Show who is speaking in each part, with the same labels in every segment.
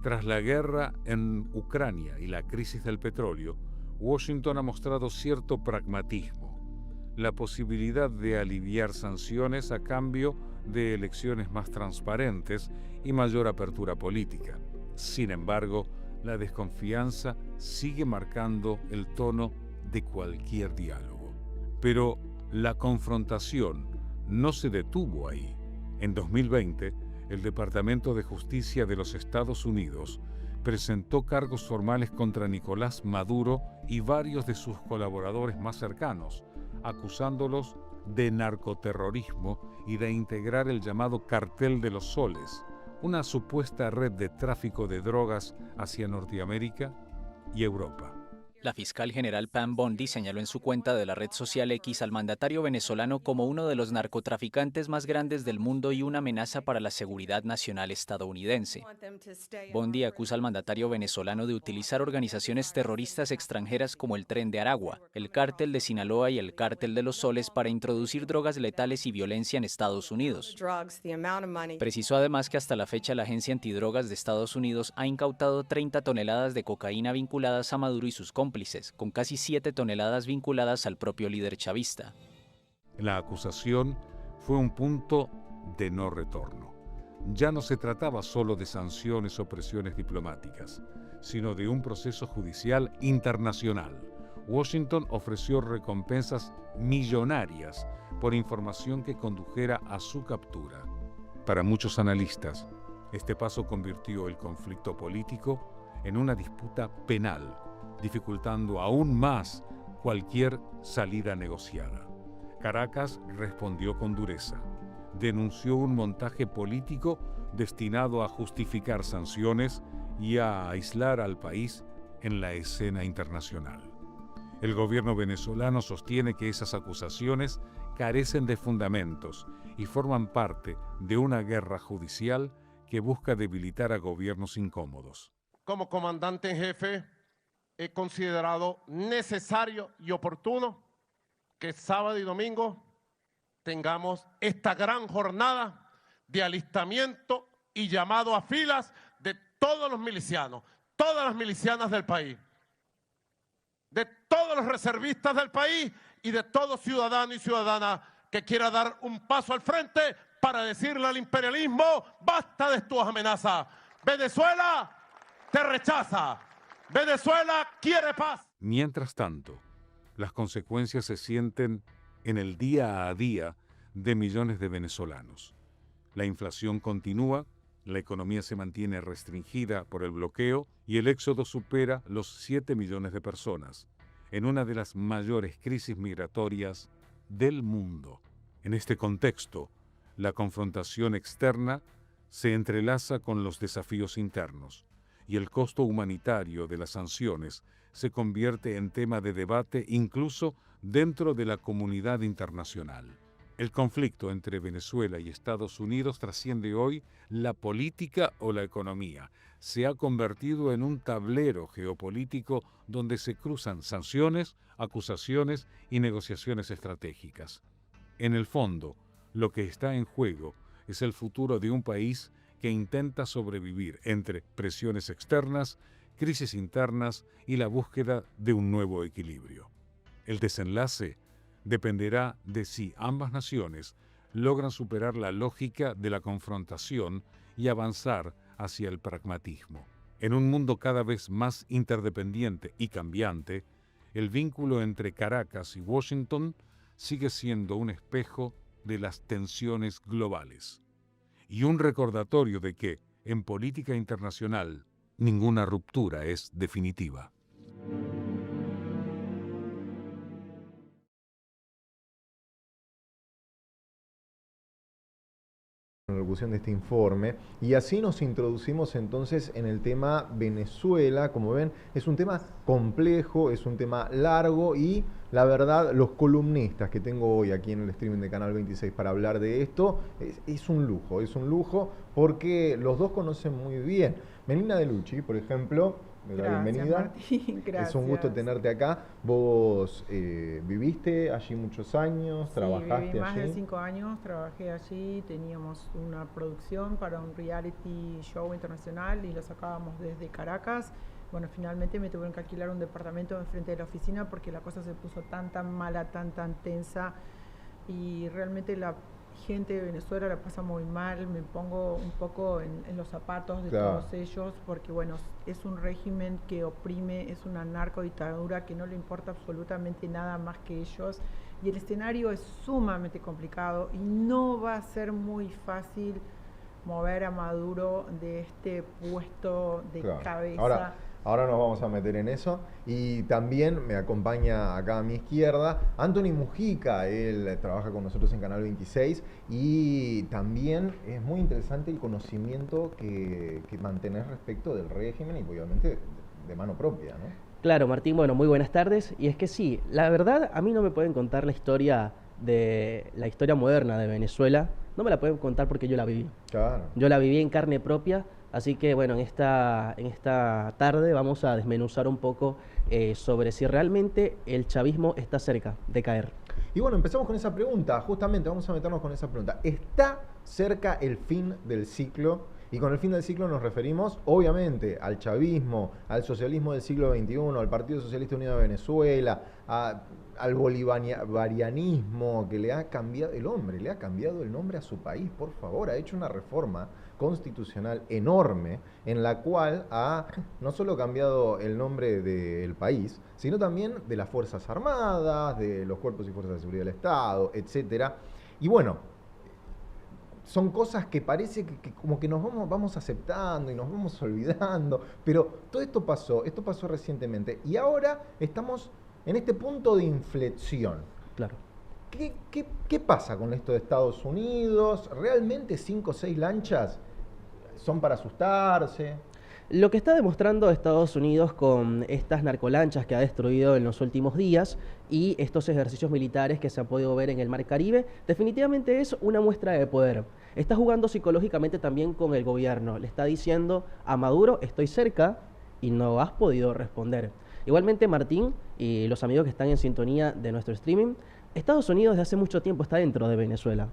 Speaker 1: Tras la guerra en Ucrania y la crisis del petróleo, Washington ha mostrado cierto pragmatismo, la posibilidad de aliviar sanciones a cambio de elecciones más transparentes y mayor apertura política. Sin embargo, la desconfianza sigue marcando el tono de cualquier diálogo. Pero la confrontación no se detuvo ahí. En 2020, el Departamento de Justicia de los Estados Unidos presentó cargos formales contra Nicolás Maduro y varios de sus colaboradores más cercanos, acusándolos de narcoterrorismo y de integrar el llamado Cartel de los Soles, una supuesta red de tráfico de drogas hacia Norteamérica y Europa.
Speaker 2: La fiscal general Pam Bondi señaló en su cuenta de la red social X al mandatario venezolano como uno de los narcotraficantes más grandes del mundo y una amenaza para la seguridad nacional estadounidense. Bondi acusa al mandatario venezolano de utilizar organizaciones terroristas extranjeras como el Tren de Aragua, el Cártel de Sinaloa y el Cártel de los Soles para introducir drogas letales y violencia en Estados Unidos. Precisó además que hasta la fecha la Agencia Antidrogas de Estados Unidos ha incautado 30 toneladas de cocaína vinculadas a Maduro y sus cómplices, con casi 7 toneladas vinculadas al propio líder chavista.
Speaker 1: La acusación fue un punto de no retorno. Ya no se trataba solo de sanciones o presiones diplomáticas, sino de un proceso judicial internacional. Washington ofreció recompensas millonarias por información que condujera a su captura. Para muchos analistas, este paso convirtió el conflicto político en una disputa penal, dificultando aún más cualquier salida negociada. Caracas respondió con dureza. Denunció un montaje político destinado a justificar sanciones y a aislar al país en la escena internacional. El gobierno venezolano sostiene que esas acusaciones carecen de fundamentos y forman parte de una guerra judicial que busca debilitar a gobiernos incómodos.
Speaker 3: Como comandante en jefe, he considerado necesario y oportuno que sábado y domingo tengamos esta gran jornada de alistamiento y llamado a filas de todos los milicianos, todas las milicianas del país, de todos los reservistas del país y de todo ciudadano y ciudadana que quiera dar un paso al frente para decirle al imperialismo: basta de tus amenazas. Venezuela te rechaza. Venezuela quiere paz.
Speaker 1: Mientras tanto, las consecuencias se sienten en el día a día de millones de venezolanos. La inflación continúa, la economía se mantiene restringida por el bloqueo y el éxodo supera los 7 millones de personas, en una de las mayores crisis migratorias del mundo. En este contexto, la confrontación externa se entrelaza con los desafíos internos, y el costo humanitario de las sanciones se convierte en tema de debate incluso dentro de la comunidad internacional. El conflicto entre Venezuela y Estados Unidos trasciende hoy la política o la economía. Se ha convertido en un tablero geopolítico donde se cruzan sanciones, acusaciones y negociaciones estratégicas. En el fondo, lo que está en juego es el futuro de un país que intenta sobrevivir entre presiones externas, crisis internas y la búsqueda de un nuevo equilibrio. El desenlace dependerá de si ambas naciones logran superar la lógica de la confrontación y avanzar hacia el pragmatismo. En un mundo cada vez más interdependiente y cambiante, el vínculo entre Caracas y Washington sigue siendo un espejo de las tensiones globales y un recordatorio de que, en política internacional, ninguna ruptura es definitiva.
Speaker 4: La locución de este informe, y así nos introducimos entonces en el tema Venezuela. Como ven, es un tema complejo, es un tema largo, y la verdad, los columnistas que tengo hoy aquí en el streaming de Canal 26 para hablar de esto es un lujo porque los dos conocen muy bien. Melina De Lucchi, por ejemplo, de la
Speaker 5: Gracias,
Speaker 4: bienvenida.
Speaker 5: Martín, gracias.
Speaker 4: Es un gusto tenerte acá. Vos viviste allí muchos años, trabajaste
Speaker 5: viví más
Speaker 4: allí.
Speaker 5: de 5 años, trabajé allí, teníamos una producción para un reality show internacional y lo sacábamos desde Caracas. Bueno, finalmente me tuvieron que alquilar un departamento enfrente de la oficina porque la cosa se puso tan mala, tan tensa, y realmente la gente de Venezuela la pasa muy mal. Me pongo un poco en los zapatos de todos ellos, porque bueno, es un régimen que oprime, es una narcodictadura que no le importa absolutamente nada más que ellos, y el escenario es sumamente complicado y no va a ser muy fácil mover a Maduro de este puesto de cabeza.
Speaker 4: Ahora nos vamos a meter en eso. Y también me acompaña acá a mi izquierda Anthony Mujica. Él trabaja con nosotros en Canal 26 y también es muy interesante el conocimiento que mantenés respecto del régimen y obviamente de mano propia, ¿no?
Speaker 6: Claro, Martín, bueno, muy buenas tardes. Y es que sí, la verdad a mí no me pueden contar la historia moderna de Venezuela. No me la pueden contar porque yo la viví.
Speaker 4: Claro.
Speaker 6: Yo la viví en carne propia. Así que bueno, en esta tarde vamos a desmenuzar un poco sobre si realmente el chavismo está cerca de caer.
Speaker 4: Y bueno, empezamos con esa pregunta, justamente vamos a meternos con esa pregunta. ¿Está cerca el fin del ciclo? Y con el fin del ciclo nos referimos, obviamente, al chavismo, al socialismo del siglo XXI, al Partido Socialista Unido de Venezuela, al bolivarianismo, que le ha cambiado el nombre a su país, por favor, ha hecho una reforma constitucional enorme en la cual ha no solo cambiado el nombre del país, sino también de las Fuerzas Armadas, de los cuerpos y fuerzas de seguridad del Estado, etcétera. Y bueno, son cosas que parece que como que nos vamos aceptando y nos vamos olvidando, pero todo esto pasó recientemente y ahora estamos en este punto de inflexión.
Speaker 6: Claro.
Speaker 4: ¿Qué pasa con esto de Estados Unidos? ¿Realmente 5 o 6 lanchas son para asustarse?
Speaker 6: Lo que está demostrando Estados Unidos con estas narcolanchas que ha destruido en los últimos días y estos ejercicios militares que se han podido ver en el Mar Caribe, definitivamente es una muestra de poder. Está jugando psicológicamente también con el gobierno. Le está diciendo a Maduro, estoy cerca y no has podido responder. Igualmente, Martín y los amigos que están en sintonía de nuestro streaming, Estados Unidos desde hace mucho tiempo está dentro de Venezuela.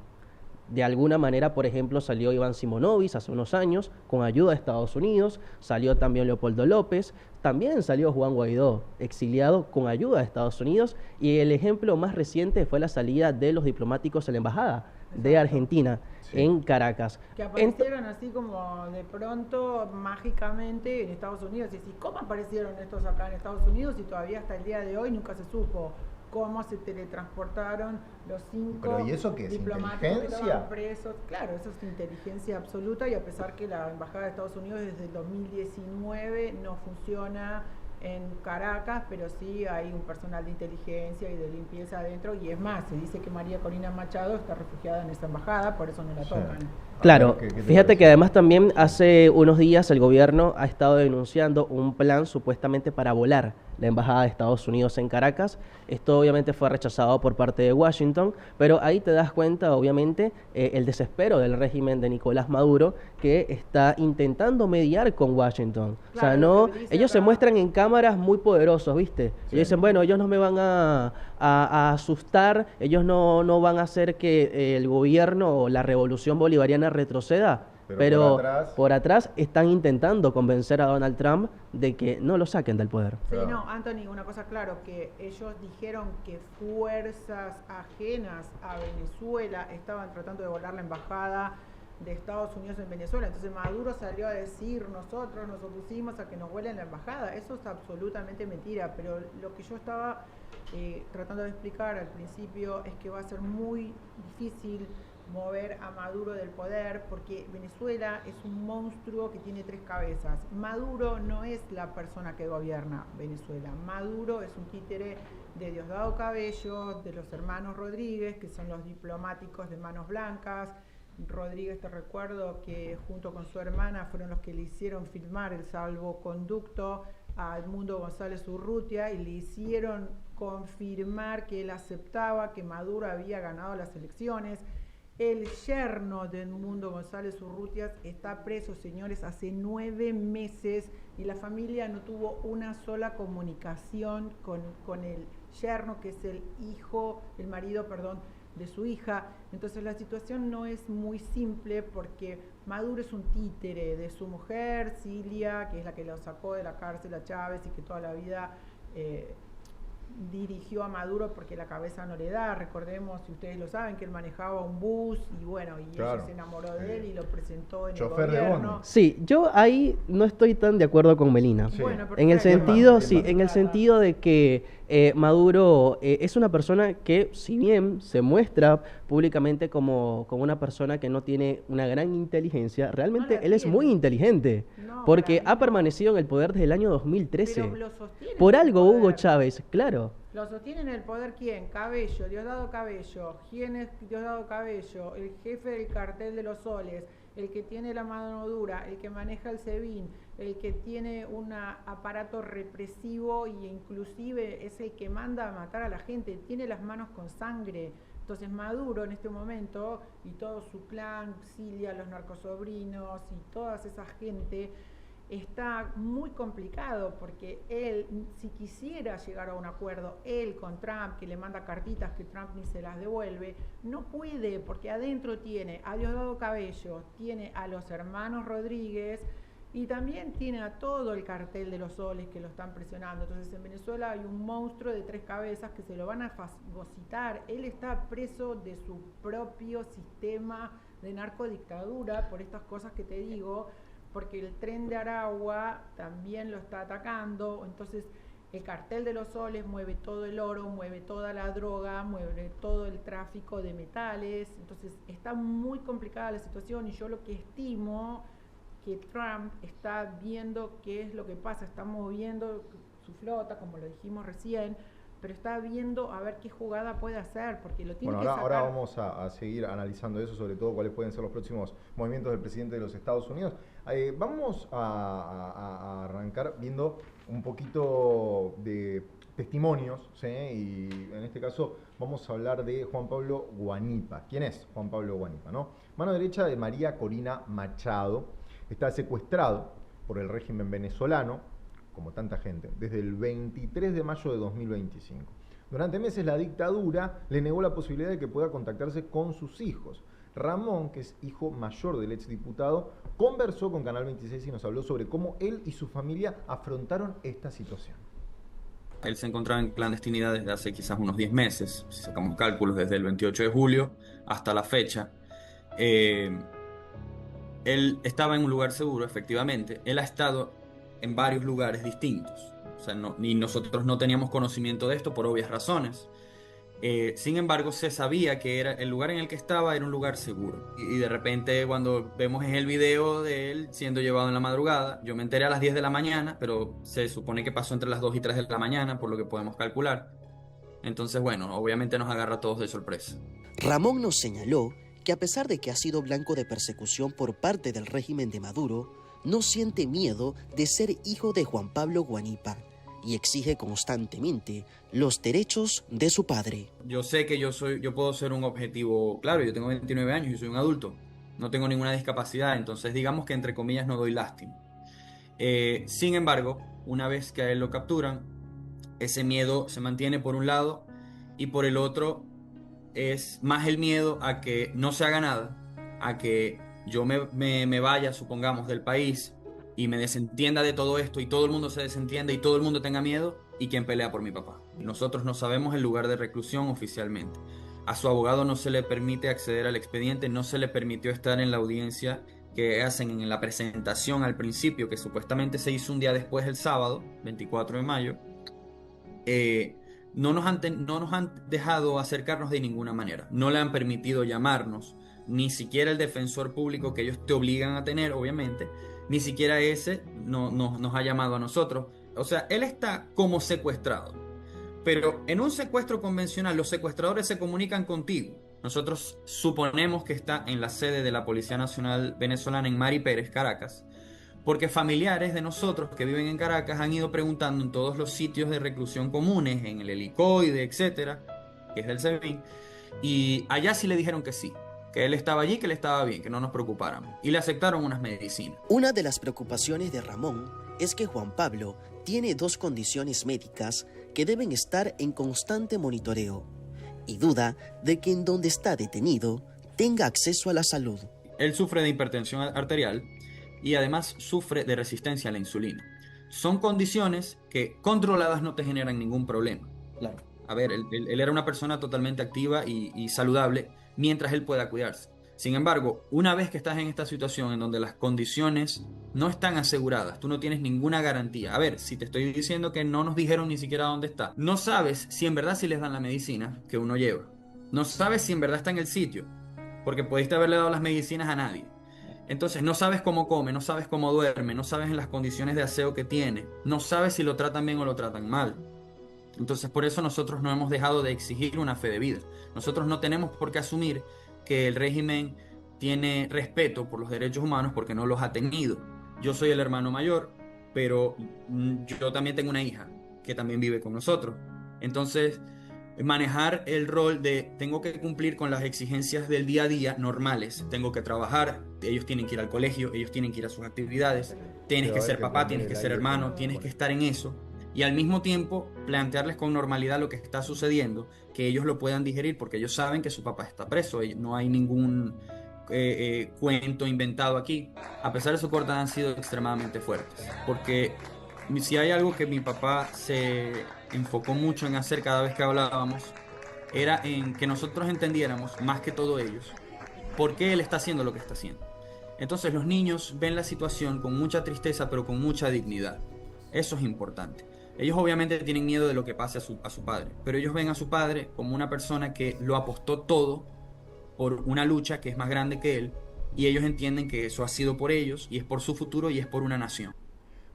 Speaker 6: De alguna manera, por ejemplo, salió Iván Simonovic hace unos años con ayuda de Estados Unidos, salió también Leopoldo López, también salió Juan Guaidó, exiliado con ayuda de Estados Unidos, y el ejemplo más reciente fue la salida de los diplomáticos en la embajada de Argentina en Caracas.
Speaker 5: Que aparecieron así como de pronto, mágicamente, en Estados Unidos. Y decís, ¿cómo aparecieron estos acá en Estados Unidos? Y todavía hasta el día de hoy nunca se supo cómo se teletransportaron los 5
Speaker 4: ¿Pero y eso qué es?
Speaker 5: diplomáticos que estaban presos. Claro, eso es inteligencia absoluta, y a pesar que la Embajada de Estados Unidos desde el 2019 no funciona en Caracas, pero sí hay un personal de inteligencia y de limpieza adentro, y es más, se dice que María Corina Machado está refugiada en esa embajada, por eso no la tocan.
Speaker 6: Claro, fíjate que además también hace unos días el gobierno ha estado denunciando un plan supuestamente para volar la embajada de Estados Unidos en Caracas. Esto obviamente fue rechazado por parte de Washington, pero ahí te das cuenta obviamente el desespero del régimen de Nicolás Maduro, que está intentando mediar con Washington. Claro, o sea, no, ellos se muestran en cámaras muy poderosos, ¿viste? Sí. Ellos dicen, bueno, ellos no me van a asustar, ellos no van a hacer que el gobierno o la revolución bolivariana retroceda, pero por atrás están intentando convencer a Donald Trump de que no lo saquen del poder.
Speaker 5: Sí, no, Anthony, una cosa claro, que ellos dijeron que fuerzas ajenas a Venezuela estaban tratando de volar la embajada de Estados Unidos en Venezuela. Entonces Maduro salió a decir, nosotros nos opusimos a que nos vuelen la embajada. Eso es absolutamente mentira, pero lo que yo estaba tratando de explicar al principio es que va a ser muy difícil mover a Maduro del poder, porque Venezuela es un monstruo que tiene 3 cabezas. Maduro no es la persona que gobierna Venezuela. Maduro es un títere de Diosdado Cabello, de los hermanos Rodríguez, que son los diplomáticos de manos blancas. Rodríguez, te recuerdo que junto con su hermana fueron los que le hicieron filmar el salvoconducto a Edmundo González Urrutia y le hicieron confirmar que él aceptaba que Maduro había ganado las elecciones. El yerno de Edmundo González Urrutias está preso, señores, hace 9 meses y la familia no tuvo una sola comunicación con el yerno, que es el marido, de su hija. Entonces la situación no es muy simple porque Maduro es un títere de su mujer, Cilia, que es la que lo sacó de la cárcel a Chávez y que toda la vida dirigió a Maduro porque la cabeza no le da. Recordemos, si ustedes lo saben, que él manejaba un bus y bueno, y claro, ella se enamoró de él y lo presentó en
Speaker 4: chofer
Speaker 5: el gobierno.
Speaker 6: Sí, yo ahí no estoy tan de acuerdo con Melina.
Speaker 4: Sí.
Speaker 5: Bueno,
Speaker 6: en el sentido, en el sentido de que Maduro es una persona que, si bien se muestra públicamente como una persona que no tiene una gran inteligencia, realmente él es muy inteligente, porque ha permanecido en el poder desde el año 2013.
Speaker 5: Pero lo sostiene
Speaker 6: Por algo
Speaker 5: poder.
Speaker 6: Hugo Chávez, claro.
Speaker 5: Lo sostiene en el poder, ¿quién? Cabello, Diosdado Cabello. ¿Quién es Diosdado Cabello? El jefe del cartel de los soles, el que tiene la mano dura, el que maneja el SEBIN, el que tiene un aparato represivo e inclusive es el que manda a matar a la gente, tiene las manos con sangre. Entonces Maduro en este momento y todo su clan, Cilia, los narcosobrinos y toda esa gente, está muy complicado porque él, si quisiera llegar a un acuerdo, él con Trump, que le manda cartitas que Trump ni se las devuelve, no puede porque adentro tiene a Diosdado Cabello, tiene a los hermanos Rodríguez y también tiene a todo el cartel de los soles que lo están presionando. Entonces en Venezuela hay un monstruo de 3 cabezas que se lo van a fagocitar. Él está preso de su propio sistema de narcodictadura por estas cosas que te digo, porque el Tren de Aragua también lo está atacando. Entonces el cartel de los soles mueve todo el oro, mueve toda la droga, mueve todo el tráfico de metales. Entonces está muy complicada la situación y yo lo que estimo que Trump está viendo qué es lo que pasa, está moviendo su flota, como lo dijimos recién, pero está viendo a ver qué jugada puede hacer, porque lo tiene que sacar.
Speaker 4: Ahora vamos a seguir analizando eso, sobre todo cuáles pueden ser los próximos movimientos del presidente de los Estados Unidos. Vamos a arrancar viendo un poquito de testimonios, ¿sí? Y en este caso vamos a hablar de Juan Pablo Guanipa. ¿Quién es Juan Pablo Guanipa, no? Mano derecha de María Corina Machado. Está secuestrado por el régimen venezolano, como tanta gente, desde el 23 de mayo de 2025. Durante meses la dictadura le negó la posibilidad de que pueda contactarse con sus hijos. Ramón, que es hijo mayor del exdiputado, conversó con Canal 26 y nos habló sobre cómo él y su familia afrontaron esta situación.
Speaker 7: Él se encontraba en clandestinidad desde hace quizás unos 10 meses, si sacamos cálculos, desde el 28 de julio hasta la fecha. Él estaba en un lugar seguro, efectivamente. Él ha estado en varios lugares distintos. O sea, ni nosotros no teníamos conocimiento de esto por obvias razones. Sin embargo, se sabía que el lugar en el que estaba era un lugar seguro. Y de repente, cuando vemos el video de él siendo llevado en la madrugada, yo me enteré a las 10 de la mañana, pero se supone que pasó entre las 2 y 3 de la mañana, por lo que podemos calcular. Entonces, bueno, obviamente nos agarra a todos de sorpresa.
Speaker 8: Ramón nos señaló que a pesar de que ha sido blanco de persecución por parte del régimen de Maduro, no siente miedo de ser hijo de Juan Pablo Guanipa y exige constantemente los derechos de su padre.
Speaker 7: Yo sé que yo puedo ser un objetivo, claro, yo tengo 29 años y soy un adulto, no tengo ninguna discapacidad, entonces digamos que entre comillas no doy lástima. Sin embargo, una vez que a él lo capturan, ese miedo se mantiene por un lado y por el otro es más el miedo a que no se haga nada, a que yo me vaya, supongamos, del país y me desentienda de todo esto y todo el mundo se desentienda y todo el mundo tenga miedo y quien pelea por mi papá. Nosotros no sabemos el lugar de reclusión oficialmente. A su abogado no se le permite acceder al expediente, no se le permitió estar en la audiencia que hacen en la presentación al principio, que supuestamente se hizo un día después, el sábado, 24 de mayo. No nos han dejado acercarnos de ninguna manera. No le han permitido llamarnos, ni siquiera el defensor público que ellos te obligan a tener, obviamente, ni siquiera ese nos ha llamado a nosotros. O sea, él está como secuestrado. Pero en un secuestro convencional, los secuestradores se comunican contigo. Nosotros suponemos que está en la sede de la Policía Nacional Venezolana en Mari Pérez, Caracas, porque familiares de nosotros que viven en Caracas han ido preguntando en todos los sitios de reclusión comunes, en el Helicoide, etcétera, que es del SEBIN, y allá sí le dijeron que sí. que él estaba allí, que él estaba bien, que no nos preocupáramos. Y le aceptaron unas medicinas.
Speaker 8: Una de las preocupaciones de Ramón es que Juan Pablo tiene 2 condiciones médicas que deben estar en constante monitoreo y duda de que en donde está detenido tenga acceso a la salud.
Speaker 7: Él sufre de hipertensión arterial y además sufre de resistencia a la insulina. Son condiciones que controladas no te generan ningún problema. Claro. A ver, él era una persona totalmente activa y saludable mientras él pueda cuidarse. Sin embargo, una vez que estás en esta situación en donde las condiciones no están aseguradas, tú no tienes ninguna garantía. A ver, si te estoy diciendo que no nos dijeron ni siquiera dónde está, no sabes si en verdad sí les dan la medicina que uno lleva. No sabes si en verdad está en el sitio, porque pudiste haberle dado las medicinas a nadie. Entonces no sabes cómo come, no sabes cómo duerme, no sabes en las condiciones de aseo que tiene, no sabes si lo tratan bien o lo tratan mal. Entonces por eso nosotros no hemos dejado de exigir una fe de vida. Nosotros no tenemos por qué asumir que el régimen tiene respeto por los derechos humanos porque no los ha tenido. Yo soy el hermano mayor, pero yo también tengo una hija que también vive con nosotros. Entonces, manejar el rol de tengo que cumplir con las exigencias del día a día normales. Tengo que trabajar, ellos tienen que ir al colegio, ellos tienen que ir a sus actividades, tienes que ser papá, tienes que ser hermano, tienes que estar en eso. Y al mismo tiempo plantearles con normalidad lo que está sucediendo, que ellos lo puedan digerir porque ellos saben que su papá está preso, no hay ningún cuento inventado aquí. A pesar de su corte han sido extremadamente fuertes, porque si hay algo que mi papá se enfocó mucho en hacer cada vez que hablábamos, era en que nosotros entendiéramos, más que todo ellos, por qué él está haciendo lo que está haciendo. Entonces los niños ven la situación con mucha tristeza, pero con mucha dignidad. Eso es importante. Ellos obviamente tienen miedo de lo que pase a su padre, pero ellos ven a su padre como una persona que lo apostó todo por una lucha que es más grande que él, y ellos entienden que eso ha sido por ellos, y es por su futuro, y es por una nación.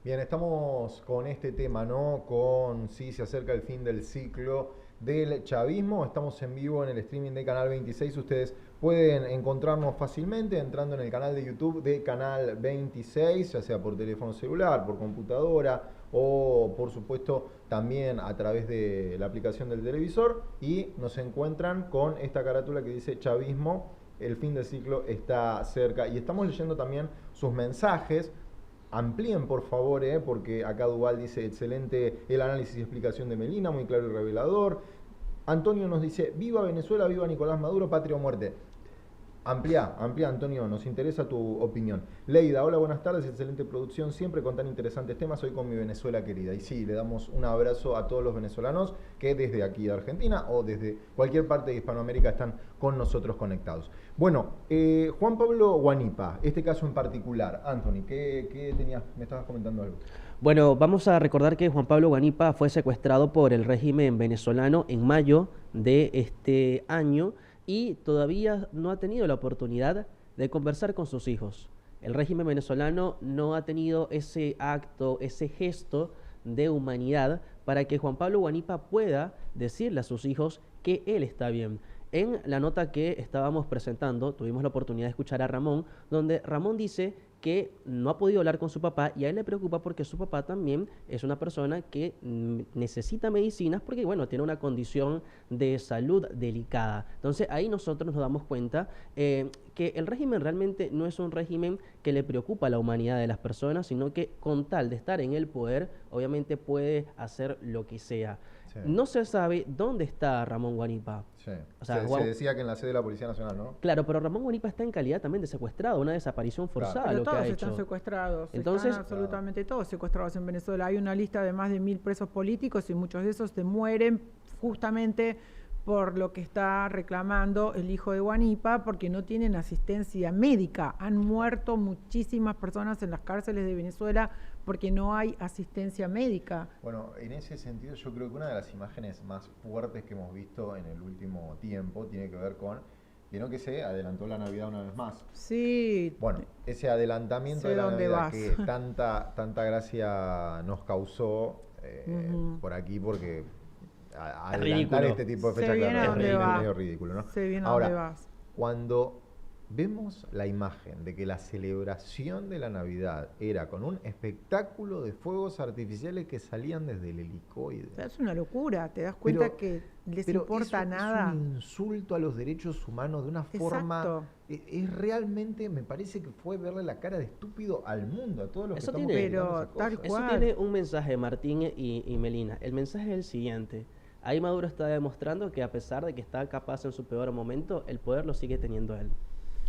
Speaker 4: Bien, estamos con este tema, ¿no? Con si se acerca el fin del ciclo del chavismo. Estamos en vivo en el streaming de Canal 26. Ustedes pueden encontrarnos fácilmente entrando en el canal de YouTube de Canal 26, ya sea por teléfono celular, por computadora o por supuesto también a través de la aplicación del televisor, y nos encuentran con esta carátula que dice chavismo, el fin del ciclo está cerca. Y estamos leyendo también sus mensajes. Amplíen por favor, porque acá Duval dice excelente el análisis y explicación de Melina, muy claro y revelador. Antonio nos dice viva Venezuela, viva Nicolás Maduro, patria o muerte. Amplía Antonio, nos interesa tu opinión. Leida, hola, buenas tardes, excelente producción, siempre con tan interesantes temas, hoy con mi Venezuela querida. Y sí, le damos un abrazo a todos los venezolanos que desde aquí de Argentina o desde cualquier parte de Hispanoamérica están con nosotros conectados. Bueno, Juan Pablo Guanipa, este caso en particular. Anthony, ¿qué tenías? Me estabas comentando algo.
Speaker 6: Bueno, vamos a recordar que Juan Pablo Guanipa fue secuestrado por el régimen venezolano en mayo de este año y todavía no ha tenido la oportunidad de conversar con sus hijos. El régimen venezolano no ha tenido ese acto, ese gesto de humanidad para que Juan Pablo Guanipa pueda decirle a sus hijos que él está bien. En la nota que estábamos presentando, tuvimos la oportunidad de escuchar a Ramón, donde Ramón dice que no ha podido hablar con su papá y a él le preocupa porque su papá también es una persona que necesita medicinas porque, bueno, tiene una condición de salud delicada. Entonces ahí nosotros nos damos cuenta que el régimen realmente no es un régimen que le preocupa a la humanidad de las personas, sino que con tal de estar en el poder, obviamente puede hacer lo que sea. Sí. No se sabe dónde está Ramón Guanipa.
Speaker 4: Sí. O sea, se decía que en la sede de la Policía Nacional, ¿no?
Speaker 6: Claro, pero Ramón Guanipa está en calidad también de secuestrado, una desaparición forzada.
Speaker 5: Claro.
Speaker 6: Lo
Speaker 5: todos
Speaker 6: que ha
Speaker 5: están
Speaker 6: hecho.
Speaker 5: Secuestrados.
Speaker 6: Entonces,
Speaker 5: están absolutamente todos secuestrados en Venezuela. Hay una lista de más de 1000 presos políticos y muchos de esos se mueren justamente por lo que está reclamando el hijo de Guanipa, porque no tienen asistencia médica. Han muerto muchísimas personas en las cárceles de Venezuela porque no hay asistencia médica.
Speaker 4: Bueno, en ese sentido yo creo que una de las imágenes más fuertes que hemos visto en el último tiempo tiene que ver con, ¿vieron que se adelantó la Navidad una vez más?
Speaker 5: Sí.
Speaker 4: Bueno, ese adelantamiento de la Navidad que tanta gracia nos causó por aquí, porque adelantar este tipo de fechas, claro, es ridículo, ¿no?
Speaker 5: Se viene a
Speaker 4: Ahora,
Speaker 5: dónde vas.
Speaker 4: Cuando vemos la imagen de que la celebración de la Navidad era con un espectáculo de fuegos artificiales que salían desde el helicoide.
Speaker 5: O sea, es una locura, te das cuenta
Speaker 4: Pero-
Speaker 5: que les
Speaker 4: Pero
Speaker 5: importa
Speaker 4: eso
Speaker 5: nada.
Speaker 4: es un insulto a los derechos humanos de una forma...
Speaker 5: Exacto.
Speaker 4: Es realmente, me parece que fue verle la cara de estúpido al mundo, a todos los
Speaker 6: Eso
Speaker 4: que estamos
Speaker 6: tiene-
Speaker 4: criticando
Speaker 5: Pero
Speaker 4: esas
Speaker 5: tal
Speaker 4: cosas.
Speaker 5: cual.
Speaker 6: Eso tiene un mensaje, Martín y Melina. El mensaje es el siguiente. Ahí Maduro está demostrando que a pesar de que está capaz en su peor momento, el poder lo sigue teniendo él.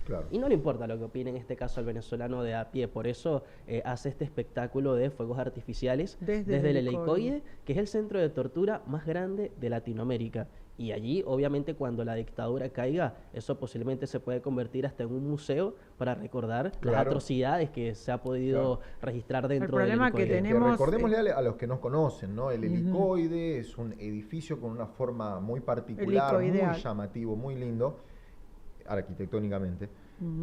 Speaker 4: Claro.
Speaker 6: Y no le importa lo que opine en este caso el venezolano de a pie, por eso hace este espectáculo de fuegos artificiales
Speaker 5: Desde
Speaker 6: el
Speaker 5: el
Speaker 6: helicoide, que es el centro de tortura más grande de Latinoamérica. Y allí, obviamente, cuando la dictadura caiga, eso posiblemente se puede convertir hasta en un museo para recordar las
Speaker 4: Claro.
Speaker 6: atrocidades que se ha podido registrar dentro del
Speaker 5: problema que
Speaker 6: helicoide.
Speaker 5: tenemos-
Speaker 4: Recordémosle a los que nos conocen, ¿no? El helicoide es un edificio con una forma muy particular, muy
Speaker 5: Helicoideal.
Speaker 4: llamativo, muy lindo, arquitectónicamente,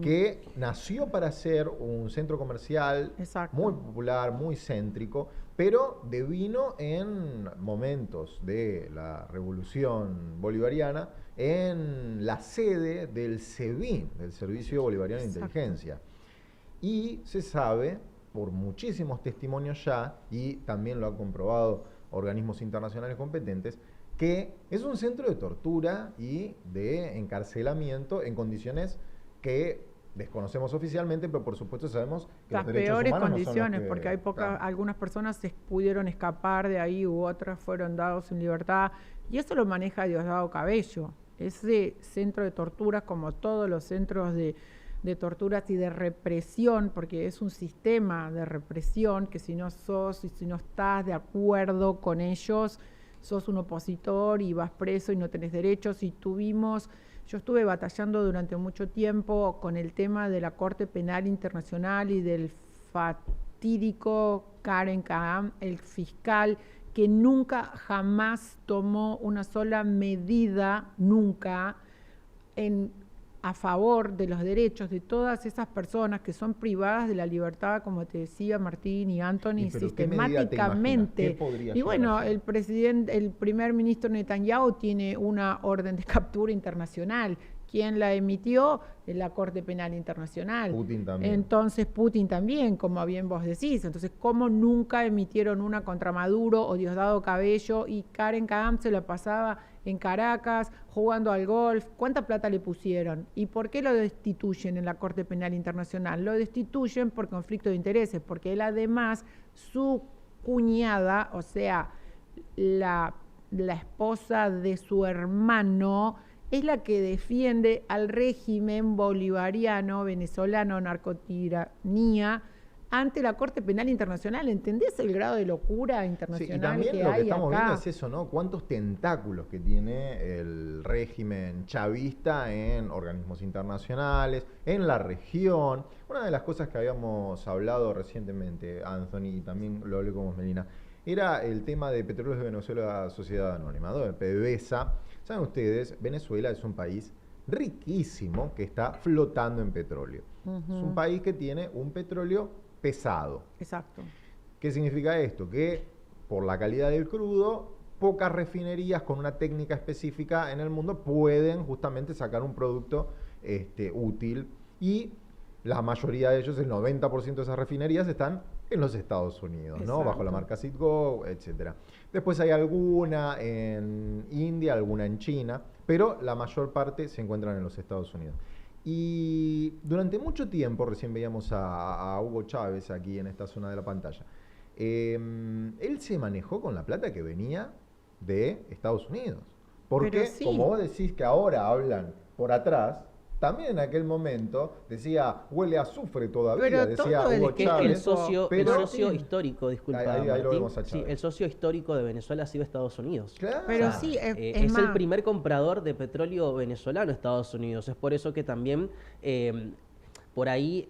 Speaker 4: que nació para ser un centro comercial
Speaker 5: Exacto.
Speaker 4: muy popular, muy céntrico, pero devino en momentos de la revolución bolivariana en la sede del SEBIN, del Servicio Bolivariano de
Speaker 5: Exacto.
Speaker 4: Inteligencia. Y se sabe, por muchísimos testimonios ya, y también lo han comprobado organismos internacionales competentes, que es un centro de tortura y de encarcelamiento en condiciones que desconocemos oficialmente, pero por supuesto sabemos que
Speaker 5: Las
Speaker 4: los derechos
Speaker 5: peores
Speaker 4: humanos no son los
Speaker 5: condiciones,
Speaker 4: que-
Speaker 5: porque hay
Speaker 4: claro.
Speaker 5: algunas personas pudieron escapar de ahí u otras fueron dados en libertad, y eso lo maneja Diosdado Cabello. Ese centro de torturas, como todos los centros de torturas y de represión, porque es un sistema de represión que si no sos y si no estás de acuerdo con ellos, sos un opositor y vas preso y no tenés derechos. Yo estuve batallando durante mucho tiempo con el tema de la Corte Penal Internacional y del fatídico Karen Kahan, el fiscal que nunca jamás tomó una sola medida, nunca, a favor de los derechos de todas esas personas que son privadas de la libertad, como te decía Martín y Anthony,
Speaker 4: pero ¿qué medida te imaginas?
Speaker 5: sistemáticamente.
Speaker 4: ¿Qué podría
Speaker 5: Y
Speaker 4: llegar
Speaker 5: bueno,
Speaker 4: a ser?
Speaker 5: el primer ministro Netanyahu tiene una orden de captura internacional. ¿Quién la emitió? La Corte Penal Internacional.
Speaker 4: Putin también.
Speaker 5: Entonces Putin también, como bien vos decís. Entonces, ¿cómo nunca emitieron una contra Maduro o Diosdado Cabello? Y Karen Kahan se la pasaba en Caracas jugando al golf. ¿Cuánta plata le pusieron? ¿Y por qué lo destituyen en la Corte Penal Internacional? Lo destituyen por conflicto de intereses, porque él además, su cuñada, o sea, la esposa de su hermano, es la que defiende al régimen bolivariano, venezolano, narcotiranía, ante la Corte Penal Internacional. ¿Entendés el grado de locura
Speaker 4: Sí, y
Speaker 5: internacional
Speaker 4: también
Speaker 5: que
Speaker 4: lo que
Speaker 5: hay
Speaker 4: estamos
Speaker 5: acá?
Speaker 4: viendo es eso, ¿no? Cuántos tentáculos que tiene el régimen chavista en organismos internacionales, en la región. Una de las cosas que habíamos hablado recientemente, Anthony, y también lo hablé con vos, Melina, era el tema de Petróleos de Venezuela Sociedad Anónima, ¿no? De PDVSA. Saben ustedes, Venezuela es un país riquísimo que está flotando en petróleo. Es un país que tiene un petróleo pesado.
Speaker 5: Exacto.
Speaker 4: ¿Qué significa esto? Que por la calidad del crudo, pocas refinerías con una técnica específica en el mundo pueden justamente sacar un producto útil, y la mayoría de ellos, el 90% de esas refinerías están en los Estados Unidos, ¿no? Bajo la marca Citgo, etc. Después hay alguna en India, alguna en China, pero la mayor parte se encuentran en los Estados Unidos. Y durante mucho tiempo, recién veíamos a Hugo Chávez aquí en esta zona de la pantalla, él se manejó con la plata que venía de Estados Unidos. Porque,
Speaker 5: Pero sí.
Speaker 4: como vos decís que ahora hablan por atrás, también en aquel momento decía, huele a azufre todavía,
Speaker 5: Pero
Speaker 4: decía
Speaker 5: todo el
Speaker 4: Hugo
Speaker 5: que-
Speaker 4: Chávez.
Speaker 6: El socio
Speaker 4: pero-
Speaker 6: histórico, disculpa,
Speaker 4: Ahí lo
Speaker 6: Martín.
Speaker 4: vemos a
Speaker 6: Sí,
Speaker 4: Chávez.
Speaker 6: el socio histórico de Venezuela ha sido Estados Unidos.
Speaker 4: Claro.
Speaker 5: Pero
Speaker 6: O sea,
Speaker 5: sí, es
Speaker 6: es el
Speaker 5: más.
Speaker 6: primer comprador de petróleo venezolano Estados Unidos. Es por eso que también por ahí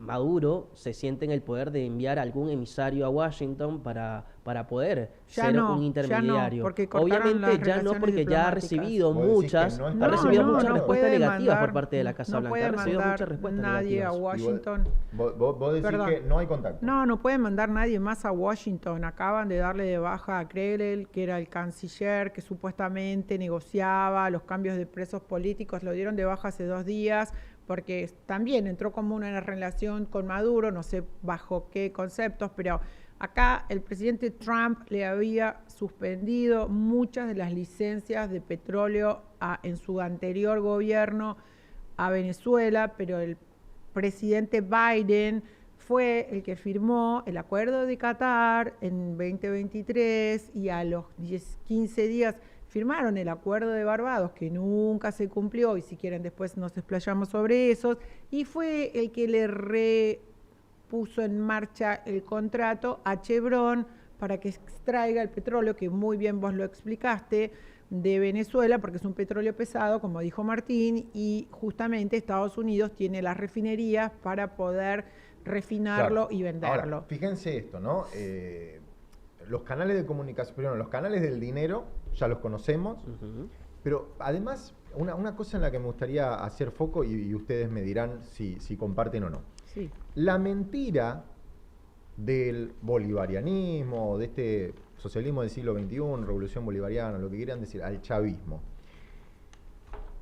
Speaker 6: Maduro se siente en el poder de enviar algún emisario a Washington para poder
Speaker 5: Ya
Speaker 6: ser
Speaker 5: no,
Speaker 6: un intermediario.
Speaker 5: ya no, porque cortaron
Speaker 6: Obviamente
Speaker 5: las
Speaker 6: ya no,
Speaker 5: relaciones
Speaker 6: porque ya ha
Speaker 5: diplomáticas.
Speaker 6: recibido
Speaker 4: Vos decís que
Speaker 6: muchas,
Speaker 4: no
Speaker 6: ha
Speaker 4: está
Speaker 6: recibido
Speaker 4: mandando.
Speaker 6: muchas
Speaker 4: No
Speaker 6: respuestas
Speaker 5: puede
Speaker 6: negativas por
Speaker 5: mandar-
Speaker 6: parte de la Casa
Speaker 5: no
Speaker 6: Blanca.
Speaker 5: puede
Speaker 6: Ha recibido
Speaker 5: mandar
Speaker 6: muchas respuestas
Speaker 5: nadie a
Speaker 6: negativas.
Speaker 5: Washington.
Speaker 4: Vos decís
Speaker 5: Perdón.
Speaker 4: que no hay contacto.
Speaker 5: No puede mandar nadie más a Washington. Acaban de darle de baja a Kregerl, que era el canciller, que supuestamente negociaba los cambios de presos políticos. Lo dieron de baja hace 2 días porque también entró como una relación con Maduro, no sé bajo qué conceptos, pero acá el presidente Trump le había suspendido muchas de las licencias de petróleo en su anterior gobierno a Venezuela, pero el presidente Biden fue el que firmó el acuerdo de Qatar en 2023 y a los 15 días firmaron el acuerdo de Barbados, que nunca se cumplió, y si quieren después nos explayamos sobre esos, y fue el que le puso en marcha el contrato a Chevron para que extraiga el petróleo, que muy bien vos lo explicaste, de Venezuela, porque es un petróleo pesado, como dijo Martín, y justamente Estados Unidos tiene las refinerías para poder refinarlo y venderlo.
Speaker 4: Ahora, fíjense esto, ¿no? Los canales de comunicación, primero, los canales del dinero, ya los conocemos, pero además, una cosa en la que me gustaría hacer foco, y ustedes me dirán si comparten o no.
Speaker 5: Sí.
Speaker 4: La mentira del bolivarianismo, de este socialismo del siglo XXI, revolución bolivariana, lo que quieran decir, al chavismo,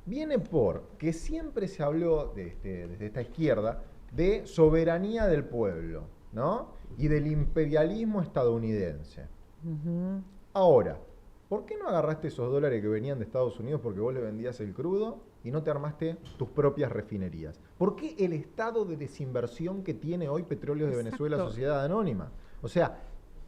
Speaker 4: viene porque siempre se habló desde esta izquierda de soberanía del pueblo, ¿no? Y del imperialismo estadounidense. Ahora, ¿por qué no agarraste esos dólares que venían de Estados Unidos porque vos le vendías el crudo y no te armaste tus propias refinerías? ¿Por qué el estado de desinversión que tiene hoy Petróleos de Venezuela, Sociedad Anónima? O sea,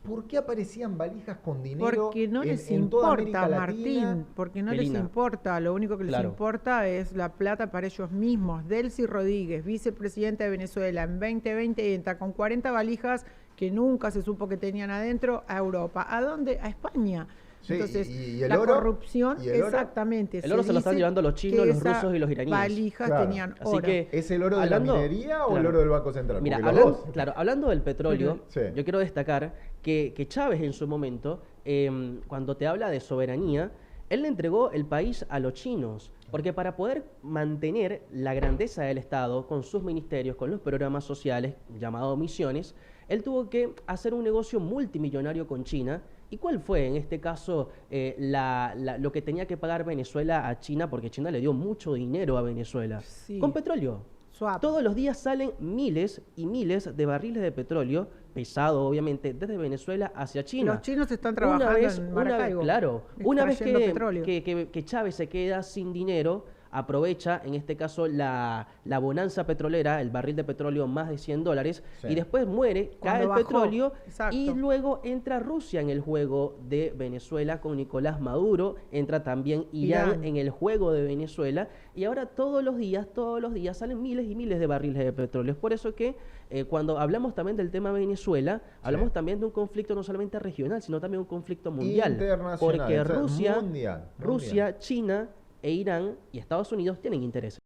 Speaker 4: ¿por qué aparecían valijas con dinero
Speaker 5: porque no les
Speaker 4: en toda América
Speaker 5: importa,
Speaker 4: Latina?
Speaker 5: Martín, porque no les importa, lo único que les importa es la plata para ellos mismos. Delcy Rodríguez, vicepresidenta de Venezuela, en 2020 entra con 40 valijas que nunca se supo que tenían adentro a Europa. ¿A dónde? A España.
Speaker 4: Sí,
Speaker 5: entonces,
Speaker 4: ¿y el
Speaker 5: la
Speaker 4: oro?
Speaker 5: corrupción,
Speaker 4: ¿Y el oro?
Speaker 5: exactamente.
Speaker 6: El oro se lo están llevando los chinos, los rusos y los iraníes.
Speaker 5: Valijas tenían oro.
Speaker 6: Así que,
Speaker 4: ¿es el oro de la minería o el oro del Banco Central?
Speaker 6: Mira, hablando del petróleo, yo quiero destacar que Chávez en su momento, cuando te habla de soberanía, él le entregó el país a los chinos, porque para poder mantener la grandeza del Estado con sus ministerios, con los programas sociales llamados misiones, él tuvo que hacer un negocio multimillonario con China. ¿Y cuál fue en este caso lo que tenía que pagar Venezuela a China? Porque China le dio mucho dinero a Venezuela. Sí. Con petróleo.
Speaker 5: Swap.
Speaker 6: Todos los días salen miles y miles de barriles de petróleo, pesado obviamente, desde Venezuela hacia China.
Speaker 5: Los chinos están trabajando en Maracaibo.
Speaker 6: Una vez que Chávez se queda sin dinero, aprovecha, en este caso, la bonanza petrolera, el barril de petróleo más de $100, y después muere, cae el petróleo, y luego entra Rusia en el juego de Venezuela con Nicolás Maduro, entra también Irán en el juego de Venezuela, y ahora todos los días salen miles y miles de barriles de petróleo. Es por eso que cuando hablamos también del tema Venezuela, hablamos también de un conflicto no solamente regional, sino también un conflicto mundial.
Speaker 4: Internacional.
Speaker 6: Porque
Speaker 4: Rusia,
Speaker 6: China e Irán y Estados Unidos tienen intereses.